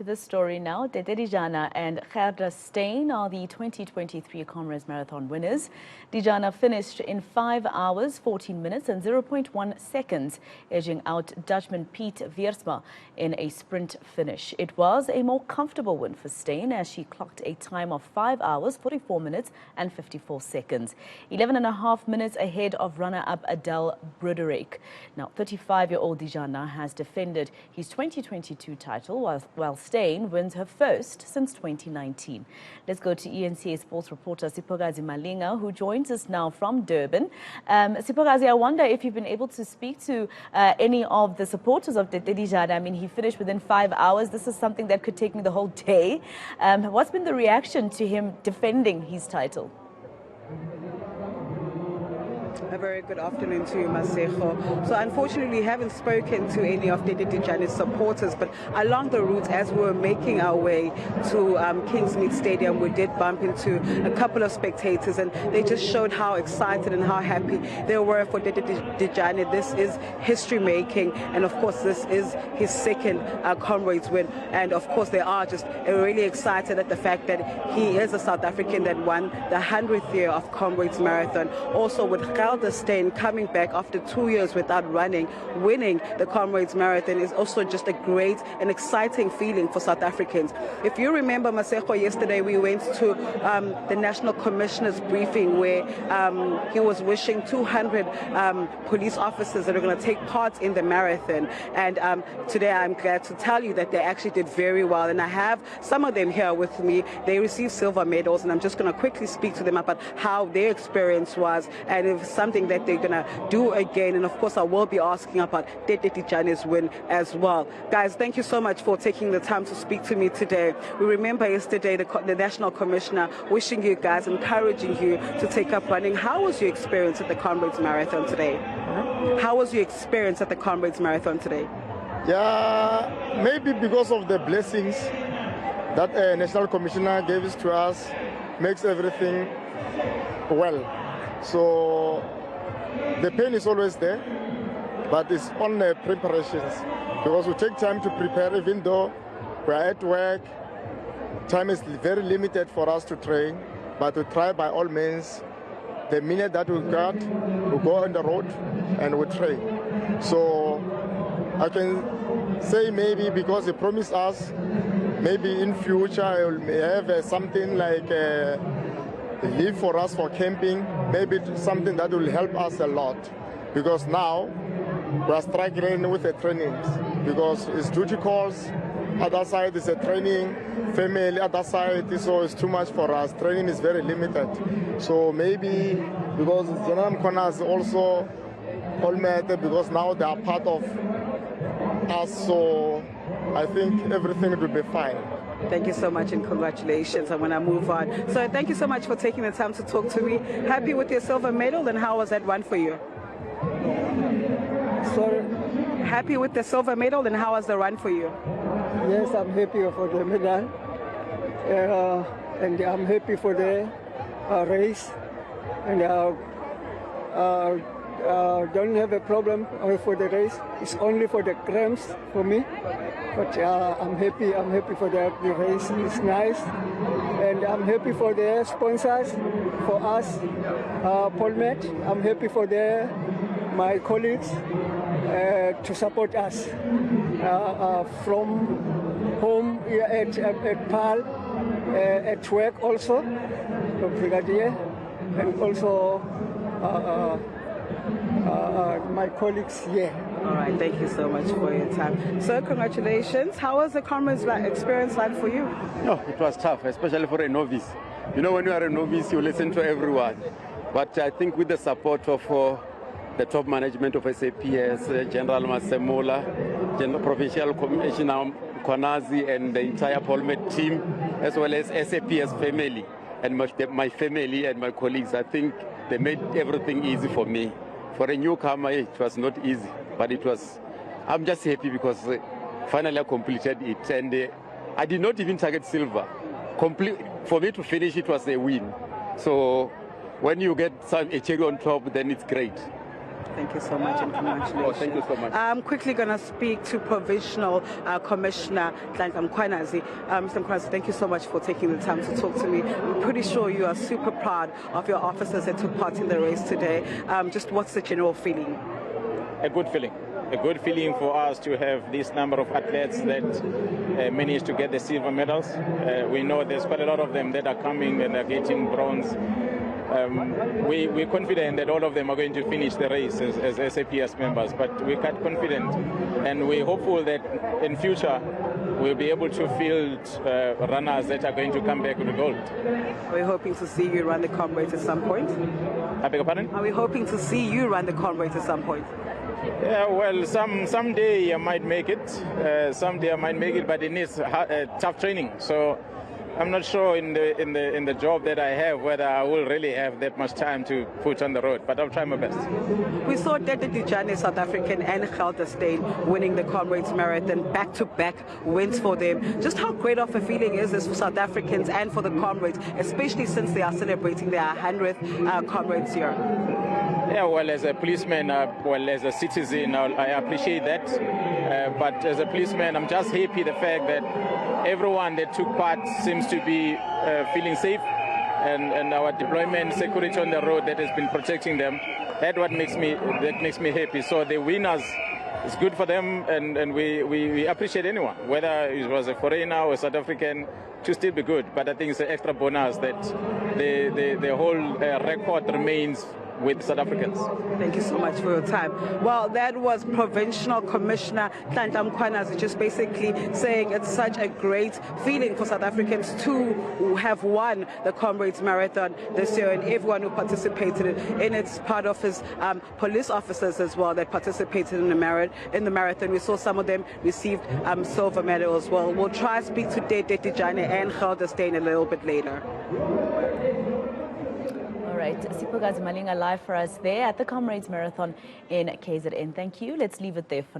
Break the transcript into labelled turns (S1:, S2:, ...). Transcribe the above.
S1: To this story now, Tete, Dijana and Gerda Steyn are the 2023 Comrades Marathon winners. Dijana finished in 5 hours, 14 minutes and 0.1 seconds, edging out Dutchman Piet Wiersma in a sprint finish. It was a more comfortable win for Steyn as she clocked a time of 5 hours, 44 minutes and 54 seconds, 11.5 minutes ahead of runner-up Adel Broderick. Now, 35-year-old Dijana has defended his 2022 title while Steyn wins her first since 2019. Let's go to eNCA sports reporter Siphokazi Malinga, who joins us now from Durban. Siphokazi, I wonder if you've been able to speak to any of the supporters of Tete Dijana. I mean, he finished within 5 hours. This is something that could take me the whole day. What's been the reaction to him defending his title?
S2: A very good afternoon to you, Masejo. So unfortunately, we haven't spoken to any of Tete Dijana's supporters, but along the route, as we were making our way to Kingsmead Stadium, we did bump into a couple of spectators, and they just showed how excited and how happy they were for Tete Dijana. This is history making, and of course, this is his second Comrades win. And of course, they are just really excited at the fact that he is a South African that won the 100th year of Comrades Marathon. Also with Gerda Steyn coming back after 2 years without running, winning the Comrades Marathon is also just a great and exciting feeling for South Africans. If you remember, Masejo, yesterday we went to the National Commissioner's briefing where he was wishing 200 police officers that are going to take part in the marathon. And today I'm glad to tell you that they actually did very well. And I have some of them here with me. They received silver medals, and I'm just going to quickly speak to them about how their experience was and if something that they're going to do again. And of course, I will be asking about Tete Dijana's win as well. Guys, thank you so much for taking the time to speak to me today. We remember yesterday the National Commissioner wishing you guys, encouraging you to take up running. How was your experience at the Comrades Marathon today? How was your experience at the Comrades Marathon today?
S3: Yeah, maybe because of the blessings that National Commissioner gave to us makes everything well. So the pain is always there, but it's on the preparations, because we take time to prepare. Even though we are at work, time is very limited for us to train, but we try by all means. The minute that we got, we go on the road and we train. So I can say maybe because he promised us, maybe in future we'll have something like leave for us for camping, maybe something that will help us a lot, because now we are struggling with the trainings, because it's duty calls, other side is a training, family, other side, so it's too much for us. Training is very limited. So maybe because General Mkonas also all matter, because now they are part of us, so I think everything will be fine.
S2: Thank you so much and congratulations. I'm going to move on. So thank you so much for taking the time to talk to me. Happy with your silver medal, and how was that run for you?
S4: Sorry?
S2: Happy with the silver medal, and how was the run for you?
S4: Yes, I'm happy for the medal. And I'm happy for the race. And don't have a problem for the race. It's only for the cramps for me. But I'm happy for the race. It's nice. And I'm happy for the sponsors, for us, Polmet. I'm happy for my colleagues to support us from home at PAL, at work also, Brigadier, and also my colleagues here.
S2: All right, thank you so much for your time. So congratulations. How was the Comrades experience like for you?
S5: No, it was tough, especially for a novice. You know, when you are a novice, you listen to everyone. But I think with the support of the top management of SAPS, General Masemola, General Provincial Commissioner Kwanazi, and the entire Polmet team, as well as SAPS family, and my family and my colleagues, I think they made everything easy for me. For a newcomer, it was not easy, but it was. I'm just happy because finally I completed it, and I did not even target silver. For me to finish, it was a win. So when you get a cherry on top, then it's great.
S2: Thank you so much and congratulations.
S5: Oh, thank you so much.
S2: I'm quickly going to speak to Provincial Commissioner Mr. Mkhwanazi, thank you so much for taking the time to talk to me. I'm pretty sure you are super proud of your officers that took part in the race today. Just what's the general feeling?
S6: A good feeling. A good feeling for us to have this number of athletes that managed to get the silver medals. We know there's quite a lot of them that are coming and are getting bronze. We're confident that all of them are going to finish the race as SAPS members, but we're quite confident and we're hopeful that in future we'll be able to field runners that are going to come back with gold.
S2: Are we hoping to see you run the Comrades at some point?
S6: I beg your pardon?
S2: Are we hoping to see you run the Comrades at some point?
S6: Yeah, well, someday I might make it. Someday I might make it, but it needs tough training. So I'm not sure in the job that I have whether I will really have that much time to put on the road, but I'll try my best.
S2: We saw Tete, Dijana, South African, and Gerda, Steyn winning the Comrades Marathon, back-to-back wins for them. Just how great of a feeling is this for South Africans and for the Comrades, especially since they are celebrating their 100th Comrades year?
S6: Yeah, well, as a policeman, as a citizen, I appreciate that. But as a policeman, I'm just happy the fact that everyone that took part seems to be feeling safe, and our deployment security on the road that has been protecting them. That's what makes me happy. So the winners, it's good for them, and we appreciate anyone, whether it was a foreigner or a South African, to still be good. But I think it's an extra bonus that the whole record remains with South Africans.
S2: Thank you so much for your time. Well, that was Provincial Commissioner Mkhwanazi just basically saying it's such a great feeling for South Africans to have won the Comrades Marathon this year, and everyone who participated in it's part of his police officers as well that participated in the marathon. We saw some of them received silver medal as well. We'll try to speak to Tete, Dijana, and Gerda Steyn a little bit later.
S1: All right, Siphokazi Malinga live for us there at the Comrades Marathon in KZN. Thank you. Let's leave it there for now.